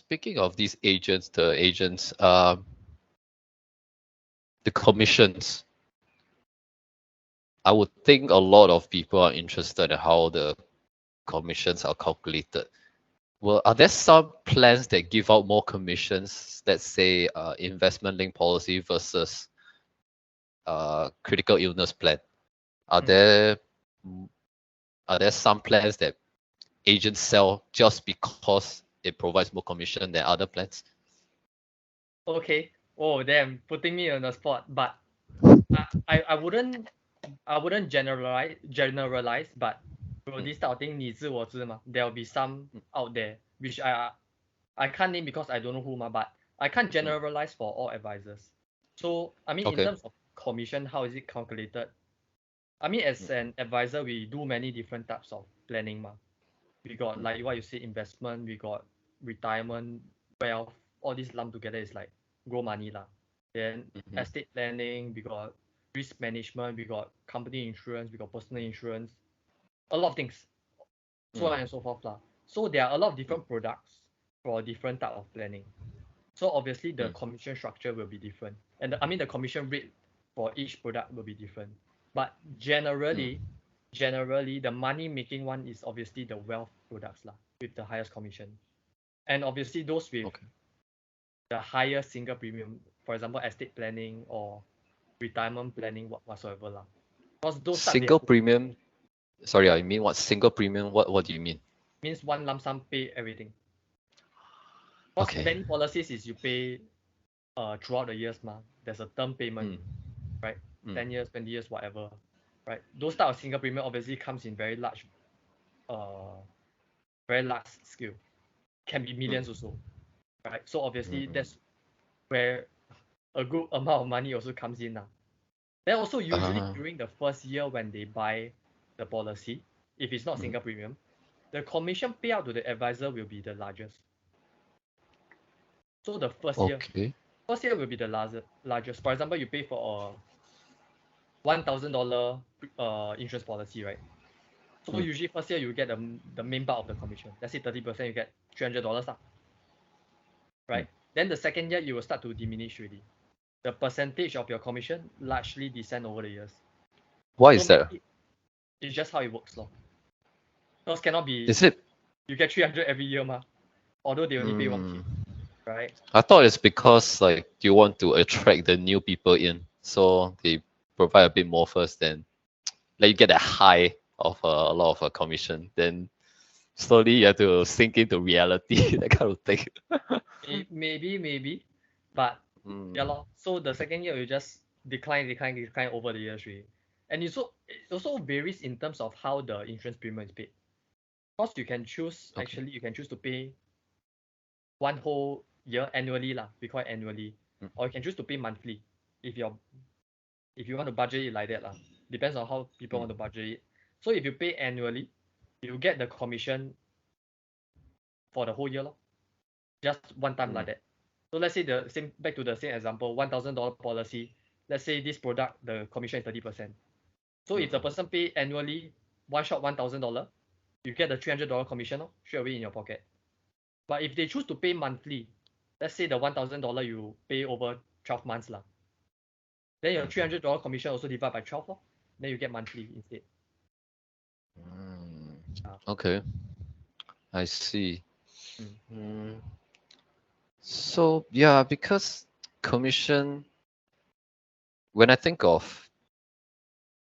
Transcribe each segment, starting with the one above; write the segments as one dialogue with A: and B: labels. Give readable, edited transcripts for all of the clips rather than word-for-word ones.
A: speaking of these agents, the commissions, I would think a lot of people are interested in how the commissions are calculated. Well, are there some plans that give out more commissions? Let's say investment-linked policy versus critical illness plan. Are there some plans that agents sell just because it provides more commission than other plans?
B: Okay. Oh, damn, putting me on the spot. But I wouldn't generalize, but bro, this type of thing 你知我知嘛. There'll be some out there which I can't name because I don't know who but I can't generalize for all advisors. So I mean, in
A: Okay.
B: terms of commission, how is it calculated? I mean, as an advisor, we do many different types of planning We got like what you say, investment, we got retirement, wealth, all these lumped together is like grow money lah. Then estate planning, we got risk management, we got company insurance, we got personal insurance, a lot of things, so on and so forth lah. So there are a lot of different products for different type of planning. So obviously the commission structure will be different, and the commission rate for each product will be different. But generally, the money making one is obviously the wealth products lah, with the highest commission, and obviously those with the higher single premium, for example, estate planning or retirement planning whatsoever lah. Because those
A: Single premium. Sorry, I mean what single premium? What do you mean?
B: Means one lump sum pay everything. Because many policies is you pay throughout the years There's a term payment, right? 10 years, 20 years, whatever, right? Those type of single premium obviously comes in very large scale. Can be millions also, right? So obviously that's where a good amount of money also comes in now. Then also usually during the first year when they buy the policy, if it's not single premium, the commission payout to the advisor will be the largest. So the first year will be the largest. For example, you pay for a $1,000 insurance policy, right? So usually first year you get the main part of the commission. Let's say 30%, you get $300 right? Then the second year you will start to diminish already. The percentage of your commission largely descend over the years.
A: Why is that?
B: It's just how it works lor. Because cannot be.
A: Is it?
B: You get 300 every year although they only pay 1K, right?
A: I thought it's because like you want to attract the new people in, so they provide a bit more first, then like you get a high of a lot of a commission, then slowly you have to sink into reality, that kind of thing.
B: Maybe, but yeah lor. So the second year you just decline over the years really. And it also varies in terms of how the insurance premium is paid. Because you can choose actually you can choose to pay one whole year annually lah, we call it annually, or you can choose to pay monthly if you want to budget it like that lah. Depends on how people want to budget it. So if you pay annually, you get the commission for the whole year lor. Just one time like that. So let's say back to the same example, $1,000 policy. Let's say this product the commission is 30%. So if the person pay annually one shot $1,000, you get the $300 commission straight away in your pocket. But if they choose to pay monthly, let's say the $1,000 you pay over 12 months lah, then your $300 commission also divide by 12 then you get monthly instead.
A: Okay, I see. So yeah, because commission, when I think of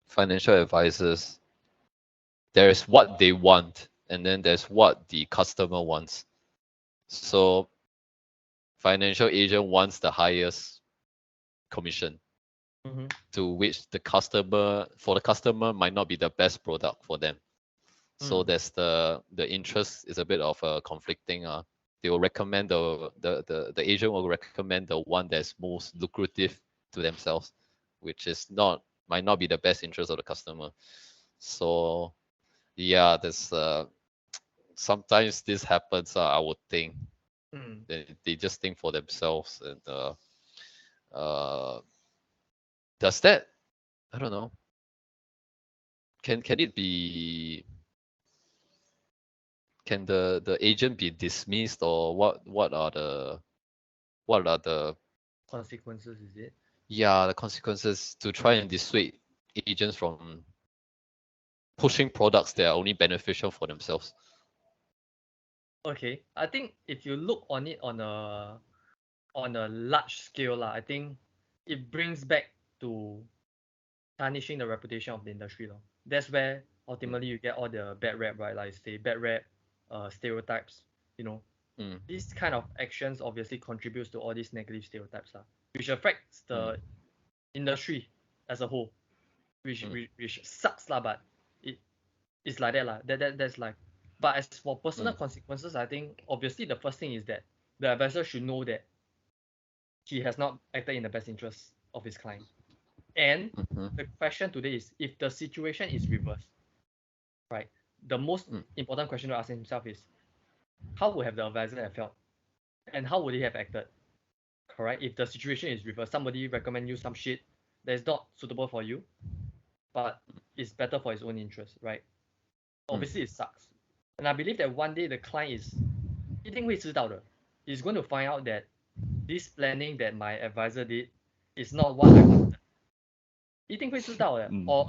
A: financial advisors, there is what they want, and then there's what the customer wants. So financial agent wants the highest commission, to which the customer might not be the best product for them. So there's the interest is a bit of a conflicting. They will recommend the agent will recommend the one that's most lucrative to themselves, which might not be the best interest of the customer. So yeah, there's sometimes this happens. I would think they just think for themselves, and does that, I don't know, can can the agent be dismissed, or what are the
B: Consequences, is it?
A: the consequences to try and dissuade agents from pushing products that are only beneficial for themselves?
B: Okay, I think if you look on it on a large scale lah, I think it brings back to tarnishing the reputation of the industry lor. That's where ultimately you get all the bad rap, right? Like say bad rap, stereotypes. You know, these kind of actions obviously contributes to all these negative stereotypes lah, which affects the industry as a whole, which sucks lah, but it's like that lah. That's like. But as for personal consequences, I think obviously the first thing is that the advisor should know that he has not acted in the best interest of his client. And the question today is, if the situation is reversed, right? The most important question to ask himself is, how would have the advisor have felt, and how would he have acted? Correct? If the situation is reversed, somebody recommend you some shit that is not suitable for you, but it's better for his own interest, right? Obviously, it sucks. And I believe that one day the client is 一定会知道的. He's going to find out that this planning that my advisor did is not what I wanted. 一定会知道的. Or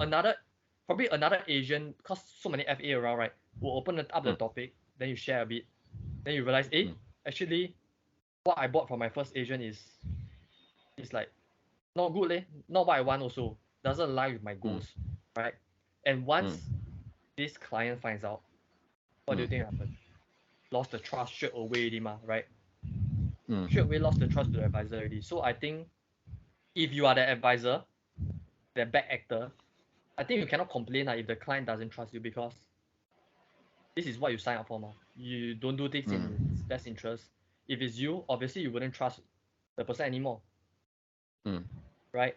B: probably another agent, cause so many FA around, right, will open up the topic, then you share a bit, then you realize, actually, what I bought from my first agent is like not good leh, not what I want also, doesn't align with my goals, right? And once this client finds out, what do you think happened? Lost the trust straight away already ma, right? Straight away lost the trust to the advisor already. So I think if you are the advisor, the bad actor, I think you cannot complain if the client doesn't trust you, because this is what you sign up for ma. You don't do things in his best interest. If it's you, obviously you wouldn't trust the person anymore. Right?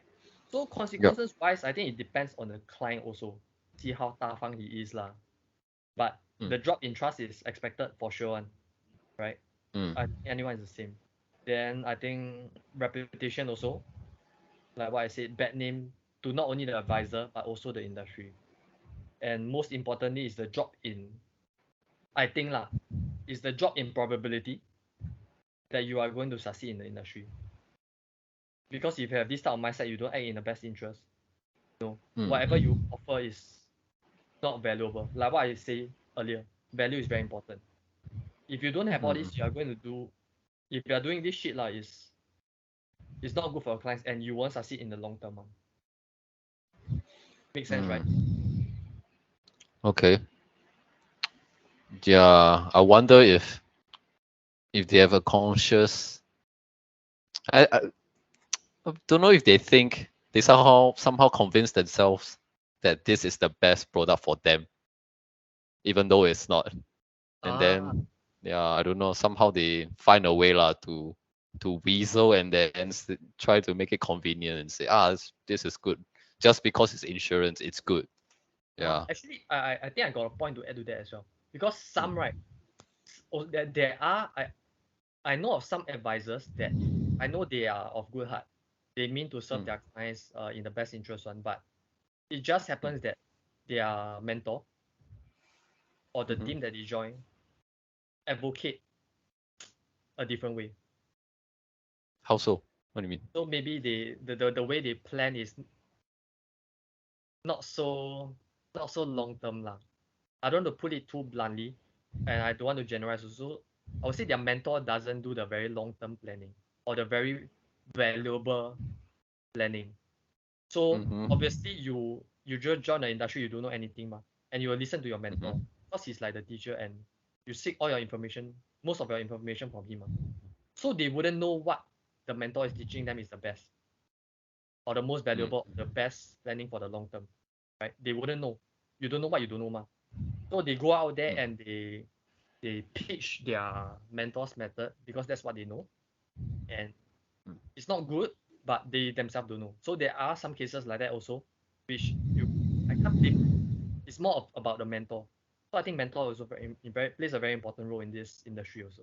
B: So consequences wise, I think it depends on the client also. See how 大方 he is lah. But the drop in trust is expected for sure one, right? I think anyone is the same. Then I think reputation also, like what I said, bad name to not only the advisor but also the industry. And most importantly is the drop in, I think lah, is the drop in probability that you are going to succeed in the industry. Because if you have this type of mindset, you don't act in the best interest. Whatever you offer is not valuable. Like what I say earlier, value is very important. If you don't have all this, you are going to do. If you are doing this shit lah, it's not good for your clients, and you won't succeed in the long term. Makes sense, right?
A: Okay. Yeah, I wonder if they have a conscious. I don't know if they think they somehow convince themselves that this is the best product for them, even though it's not. And then I don't know, somehow they find a way to weasel and then try to make it convenient and say, this is good. Just because it's insurance, it's good. Yeah.
B: Actually, I think I got a point to add to that as well. Because some, right, there are, I know of some advisors that I know they are of good heart. They mean to serve their clients in the best interest one, but it just happens that their mentor or the team that they join advocate a different way.
A: How so? What do you mean?
B: So maybe the way they plan is not so long term lah. I don't want to put it too bluntly, and I don't want to generalize also. I would say their mentor doesn't do the very long term planning or the very valuable planning. So obviously you just join the industry, you don't know anything ma, and you will listen to your mentor because he's like the teacher, and you seek all your information, most of your information from him. So they wouldn't know what the mentor is teaching them is the best or the most valuable, the best planning for the long term, right? They wouldn't know. You don't know what you don't know ma. So they go out there and they pitch their mentor's method because that's what they know, and it's not good, but they themselves don't know. So there are some cases like that also, which I can't blame. It's more about the mentor. So I think mentor also plays a very important role in this industry also.